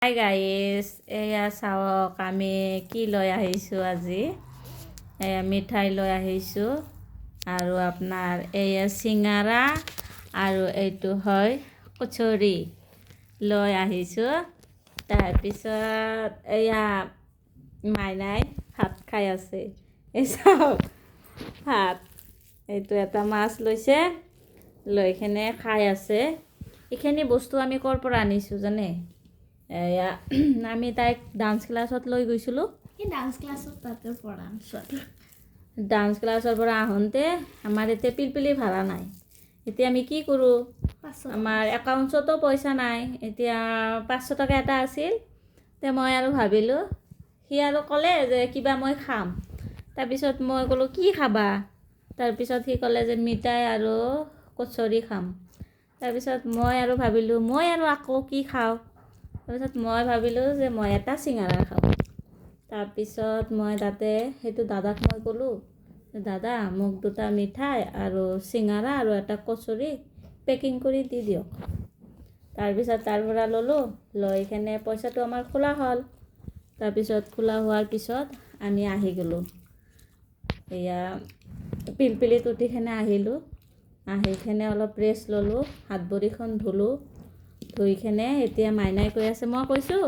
Hi guys, এয়া চাওক আমি কি লৈ আহিছোঁ আজি। এয়া মিঠাই লৈ আহিছোঁ আৰু আপোনাৰ এয়া চিঙাৰা আৰু এইটো হয় কচুৰি লৈ আহিছোঁ। তাৰপিছত এয়া মাইনাই ভাত খাই আছে। এই চাওক ভাত, এইটো এটা মাছ লৈছে, লৈ কিনে খাই আছে। এইখিনি বস্তু আমি ক'ৰ পৰা আনিছোঁ জানে? এয়া আমি তাইক ডান্স ক্লাছত লৈ গৈছিলোঁ। ডান্স ক্লাছত তাতে পৰা ডান্স ক্লাছৰ পৰা আহোঁতে আমাৰ এতিয়া পিলপিলি ভাড়া নাই। এতিয়া আমি কি কৰোঁ, আমাৰ একাউণ্টছতো পইচা নাই। এতিয়া 500 টকা এটা আছিল। তে মই আৰু ভাবিলোঁ, সি আৰু ক'লে যে কিবা মই খাম। তাৰপিছত মই ক'লোঁ কি খাবা? তাৰপিছত সি ক'লে যে মিঠাই আৰু কচুৰি খাম। তাৰপিছত মই আৰু ভাবিলোঁ মই আৰু আকৌ কি খাওঁ। তাৰপিছত মই ভাবিলোঁ যে মই এটা চিঙাৰা খাওঁ। তাৰপিছত মই তাতে সেইটো দাদাক মই ক'লোঁ, দাদা মোক 2টা মিঠাই আৰু চিঙাৰা আৰু এটা কচুৰি পেকিং কৰি দি দিয়ক। তাৰপিছত তাৰ পৰা ল'লোঁ, লৈ কিনে পইচাটো আমাৰ খোলা হ'ল। তাৰপিছত খোলা হোৱাৰ পিছত আমি আহি গ'লোঁ। এয়া পিলপিলিত উঠি কিনে আহিলোঁ। আহি কিনে অলপ ৰেষ্ট ল'লোঁ, হাত ভৰিখন ধুলোঁ। ধুই কিনে এতিয়া মাইনাই কৈ আছে, মই কৈছোঁ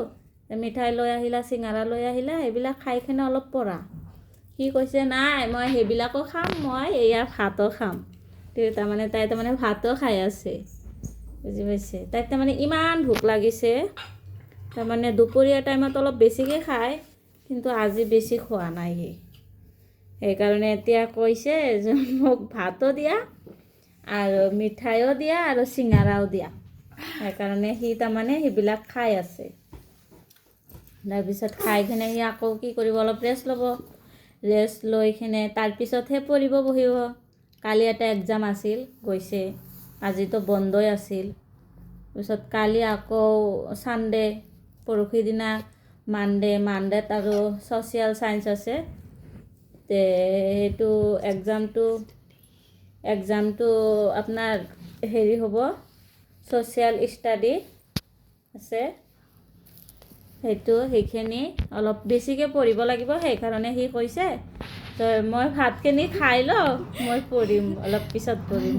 মিঠাই লৈ আহিলা, চিঙাৰা লৈ আহিলা, সেইবিলাক খাই কিনে অলপ পৰা। সি কৈছে নাই মই সেইবিলাকো খাম, মই এয়া ভাতো খাম। তাই তাৰমানে ভাতো খাই আছে, বুজি পাইছে? তাইক তাৰমানে ইমান ভোক লাগিছে। তাৰমানে দুপৰীয়া টাইমত অলপ বেছিকৈ খায়, কিন্তু আজি বেছি খোৱা নাই সি। সেইকাৰণে এতিয়া কৈছে যে মোক ভাতো দিয়া আৰু মিঠাইও দিয়া আৰু চিঙাৰাও দিয়া। সেইকাৰণে সি তাৰমানে সেইবিলাক খাই আছে। তাৰপিছত খাই কিনে সি আকৌ কি কৰিব, অলপ ৰেষ্ট ল'ব। ৰেষ্ট লৈ কিনে তাৰপিছতহে পঢ়িব বহিব। কালি এটা এক্সাম আছিল, গৈছে। আজিতো বন্ধই আছিল। তাৰপিছত কালি আকৌ ছানডে, পৰহি দিনা মানডেত আৰু ছ'চিয়েল চায়েন্স আছে। তে সেইটো এক্সামটো আপোনাৰ হেৰি হ'ব, ছ'চিয়েল ষ্টাডি আছে। সেইখিনি অলপ বেছিকৈ পঢ়িব লাগিব। সেইকাৰণে সি কৈছে মই ভাতখিনি খাই লওঁ, মই পঢ়িম, অলপ পিছত পঢ়িম।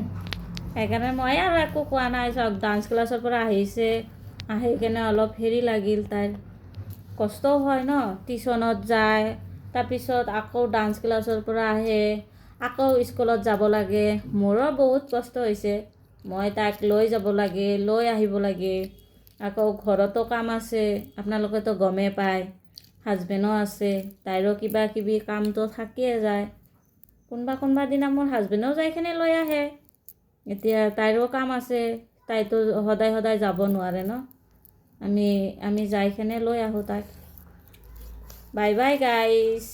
সেইকাৰণে মই আৰু একো কোৱা নাই। চাওক ডান্স ক্লাছৰ পৰা আহিছে, আহি কিনে অলপ হেৰি লাগিল, তাইৰ কষ্টও হয় ন, টিউশ্যনত যায়, তাৰপিছত আকৌ ডান্স ক্লাছৰ পৰা আহে, আকৌ স্কুলত যাব লাগে। মোৰো বহুত কষ্ট হৈছে। মই তাইক লৈ যাব লাগে, লৈ আহিব লাগে। আকৌ ঘৰতো কাম আছে, আপোনালোকেতো গমেই পায়। হাজবেণ্ডো আছে, তাইৰো কিবা কিবি কামটো থাকিয়ে যায়। কোনোবা দিনা মোৰ হাজবেণ্ডো যাই কিনে লৈ আহে। এতিয়া তাইৰো কাম আছে, তাইতো সদায় যাব নোৱাৰে ন। আমি যাই কিনে লৈ আহোঁ তাইক। Bye bye guys.